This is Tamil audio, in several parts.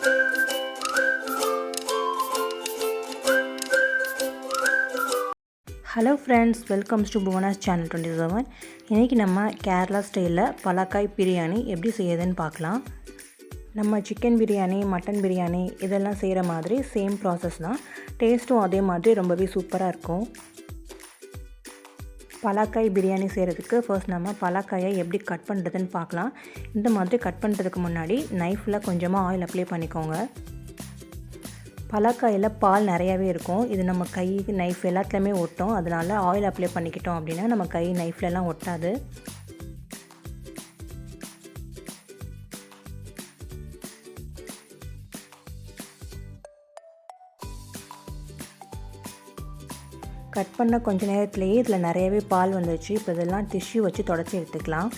Hello friends, welcomes to Bhuvana's channel 27. இன்றைக்கி நம்ம கேரளா ஸ்டைலில் பலாக்காய் பிரியாணி எப்படி செய்யுதுன்னு பார்க்கலாம். நம்ம சிக்கன் பிரியாணி, மட்டன் பிரியாணி இதெல்லாம் செய்கிற மாதிரி சேம் ப்ராசஸ் தான். டேஸ்ட்டும் அதே மாதிரி ரொம்பவே சூப்பராக இருக்கும். பலாக்காய் பிரியாணி செய்கிறதுக்கு ஃபர்ஸ்ட் நம்ம பலாக்காயை எப்படி கட் பண்ணுறதுன்னு பார்க்கலாம். இந்த மாதிரி கட் பண்ணுறதுக்கு முன்னாடி நைஃப்பில் கொஞ்சமாக ஆயில் அப்ளை பண்ணிக்கோங்க. பலாக்காயில் பால் நிறையாவே இருக்கும். இது நம்ம கை, நைஃப் எல்லாத்துலேயுமே ஒட்டும். அதனால் ஆயில் அப்ளை பண்ணிக்கிட்டோம் அப்படின்னா நம்ம கை, நைஃப்லலாம் ஒட்டாது. கட் பண்ண கொஞ்ச நேரத்துலேயே இதில் நிறையவே பால் வந்துச்சு. இப்போ இதெல்லாம் டிஷ்யூ வச்சு தொடச்சி எடுத்துக்கலாம்.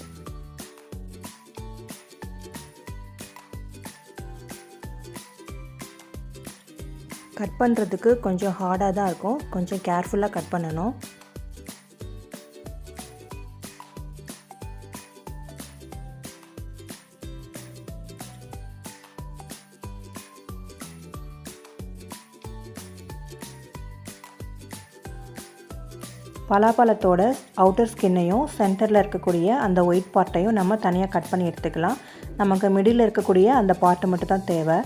கட் பண்ணுறதுக்கு கொஞ்சம் ஹார்டாக தான் இருக்கும். கொஞ்சம் கேர்ஃபுல்லாக கட் பண்ணணும். பலாப்பழத்தோட அவுட்டர் ஸ்கின்னையும் சென்டரில் இருக்கக்கூடிய அந்த ஒயிட் பார்ட்டையும் நம்ம தனியாக கட் பண்ணி எடுத்துக்கலாம். நமக்கு மிடில் இருக்கக்கூடிய அந்த பார்ட்டை மட்டும் தான் தேவை.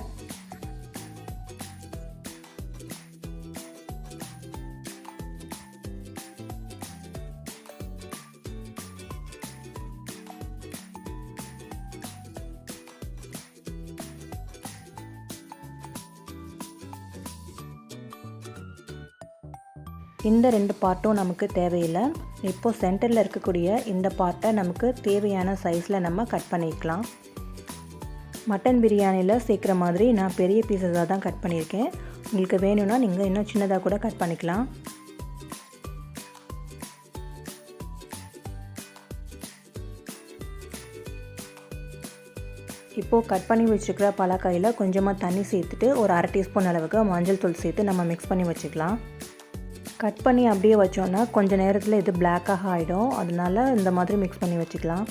இந்த ரெண்டு பார்ட்டும் நமக்கு தேவையில்லை. இப்போது சென்டரில் இருக்கக்கூடிய இந்த பார்ட்டை நமக்கு தேவையான சைஸில் நம்ம கட் பண்ணிக்கலாம். மட்டன் பிரியாணியில் சேர்க்குற மாதிரி நான் பெரிய பீஸஸாக தான் கட் பண்ணியிருக்கேன். உங்களுக்கு வேணும்னா நீங்கள் இன்னும் சின்னதாக கூட கட் பண்ணிக்கலாம். இப்போது கட் பண்ணி வச்சுருக்கிற பலாக்காயில் கொஞ்சமாக தண்ணி சேர்த்துட்டு ஒரு அரை டீஸ்பூன் அளவுக்கு மஞ்சள் தூள் சேர்த்து நம்ம மிக்ஸ் பண்ணி வச்சுக்கலாம். கட் பண்ணி அப்படியே வச்சோன்னா கொஞ்சம் நேரத்தில் இது பிளாக்காக ஆகிடும். அதனால இந்த மாதிரி மிக்ஸ் பண்ணி வச்சுக்கலாம்.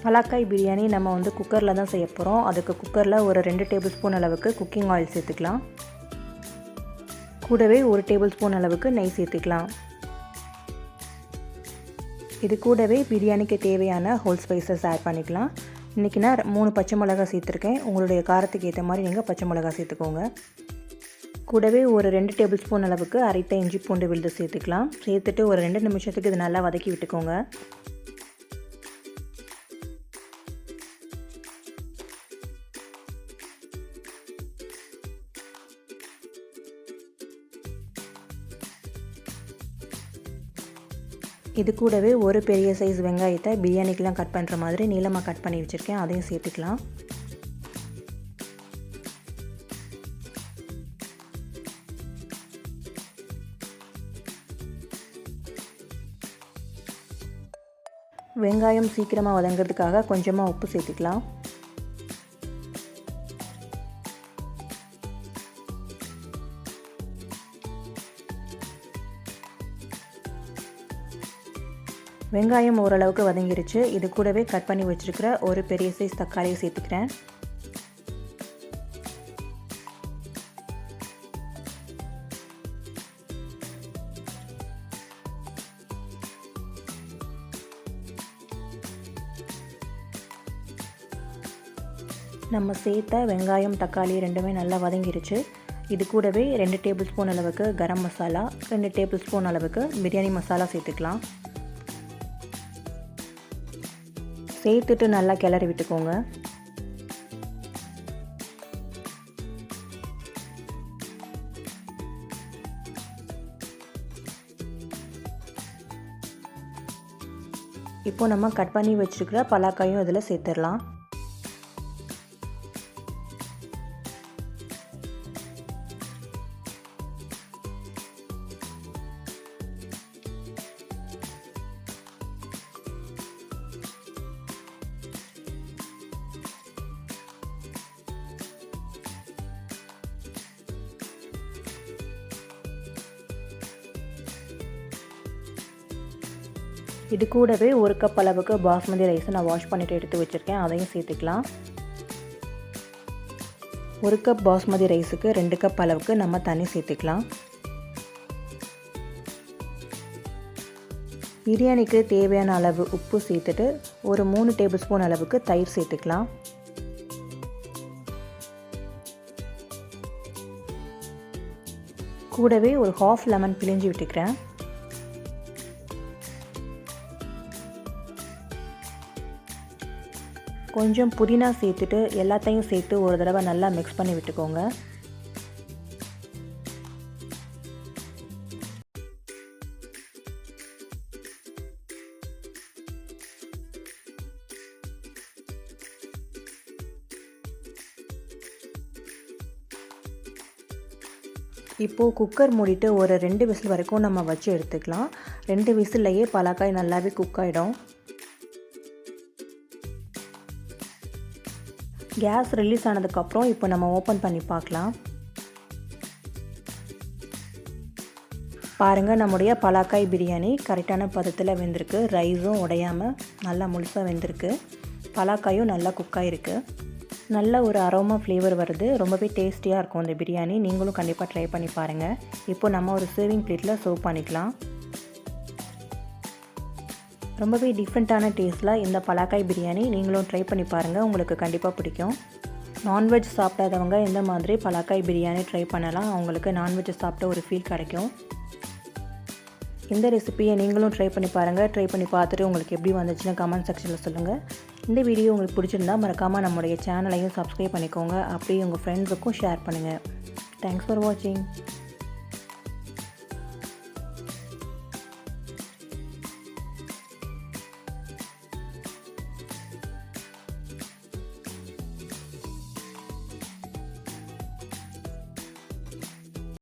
பலாக்காய் பிரியாணி நம்ம குக்கரில் தான் செய்ய போகிறோம். அதுக்கு குக்கரில் ஒரு 2 டேபிள் ஸ்பூன் அளவுக்கு குக்கிங் ஆயில் சேர்த்துக்கலாம். கூடவே 1 டேபிள் ஸ்பூன் அளவுக்கு நெய் சேர்த்துக்கலாம். இது கூடவே பிரியாணிக்கு தேவையான ஹோல் ஸ்பைசஸ் ஆட் பண்ணிக்கலாம். இன்றைக்கி நான் 3 பச்சை மிளகாய் சேர்த்துருக்கேன். உங்களுடைய காரத்துக்கு ஏற்ற மாதிரி நீங்கள் பச்சை மிளகாய் சேர்த்துக்கோங்க. கூடவே ஒரு 2 டேபிள் ஸ்பூன் அளவுக்கு அரைத்த இஞ்சி பூண்டு விழுது சேர்த்துக்கலாம். சேர்த்துட்டு ஒரு 2 நிமிஷத்துக்கு இது நல்லா வதக்கி விட்டுக்கோங்க. இது கூடவே ஒரு பெரிய சைஸ் வெங்காயத்தை பிரியாணிக்கெலாம் கட் பண்ணுற மாதிரி நீளமாக கட் பண்ணி வச்சுருக்கேன். அதையும் சேர்த்துக்கலாம். வெங்காயம் சீக்கிரமாக வதங்கிறதுக்காக கொஞ்சமாக உப்பு சேர்த்துக்கலாம். வெங்காயம் ஓரளவுக்கு வதங்கிருச்சு. இது கூடவே கட் பண்ணி வச்சுருக்கிற ஒரு பெரிய சைஸ் தக்காளியை சேர்த்துக்கிறேன். நம்ம சேர்த்த வெங்காயம், தக்காளி ரெண்டுமே நல்லா வதங்கிருச்சு. இது கூடவே 2 டேபிள் ஸ்பூன் அளவுக்கு கரம் மசாலா, 2 டேபிள் ஸ்பூன் அளவுக்கு பிரியாணி மசாலா சேர்த்துக்கலாம். சேர்த்துட்டு நல்லா கிளறி விட்டுக்கோங்க. இப்போ நம்ம கட் பண்ணி வச்சுருக்கிற பலாக்காயும் இதில் சேர்த்துடலாம். இது கூடவே 1 கப் அளவுக்கு பாஸ்மதி ரைஸை நான் வாஷ் பண்ணிவிட்டு எடுத்து வச்சுருக்கேன், அதையும் சேர்த்துக்கலாம். 1 கப் பாஸ்மதி ரைஸுக்கு 2 கப் அளவுக்கு நம்ம தண்ணி சேர்த்துக்கலாம். பிரியாணிக்கு தேவையான அளவு உப்பு சேர்த்துட்டு ஒரு 3 டேபிள் ஸ்பூன் அளவுக்கு தயிர் சேர்த்துக்கலாம். கூடவே ஒரு ஹாஃப் லெமன் பிழிஞ்சு விட்டுக்கிறேன். கொஞ்சம் புதினா சேர்த்துட்டு எல்லாத்தையும் சேர்த்து ஒரு தடவை நல்லா மிக்ஸ் பண்ணி விட்டுக்கோங்க. இப்போது குக்கர் மூடிட்டு ஒரு 2 விசில் வரைக்கும் நம்ம வச்சு எடுத்துக்கலாம். 2 விசில்லையே பலாக்காய் நல்லாவே குக் ஆகிடும். கேஸ் ரிலீஸ் ஆனதுக்கப்புறம் இப்போ நம்ம ஓப்பன் பண்ணி பார்க்கலாம். பாருங்கள், நம்முடைய பலாக்காய் பிரியாணி கரெக்டான பதத்தில் வெந்திருக்கு. ரைஸும் உடையாமல் நல்லா முழுசாக வெந்திருக்கு. பலாக்காயும் நல்லா குக் ஆகிருக்கு. நல்ல ஒரு அரோமா ஃப்ளேவர் வருது. ரொம்பவே டேஸ்டியாக இருக்கும் இந்த பிரியாணி. நீங்களும் கண்டிப்பாக ட்ரை பண்ணி பாருங்கள். இப்போ நம்ம ஒரு சர்விங் பிளேட்டில் சர்வ் பண்ணிக்கலாம். ரொம்பவே டிஃப்ரெண்ட்டான டேஸ்ட்டில் இந்த பலாக்காய் பிரியாணி நீங்களும் ட்ரை பண்ணி பாருங்கள், உங்களுக்கு கண்டிப்பாக பிடிக்கும். நான்வெஜ் சாப்பிடாதவங்க இந்த மாதிரி பலாக்காய் பிரியாணி ட்ரை பண்ணலாம். அவங்களுக்கு நான்வெஜ் சாப்பிட்ட ஒரு ஃபீல் கிடைக்கும். இந்த ரெசிபியை நீங்களும் ட்ரை பண்ணி பாருங்கள். ட்ரை பண்ணி பார்த்துட்டு உங்களுக்கு எப்படி வந்துச்சுன்னு கமெண்ட் செக்ஷனில் சொல்லுங்கள். இந்த வீடியோ உங்களுக்கு பிடிச்சிருந்தா மறக்காமல் நம்முடைய சேனலையும் சப்ஸ்கிரைப் பண்ணிக்கோங்க. அப்படியே உங்கள் ஃப்ரெண்ட்ஸுக்கும் ஷேர் பண்ணுங்கள். தேங்க்ஸ் ஃபார் வாட்சிங்.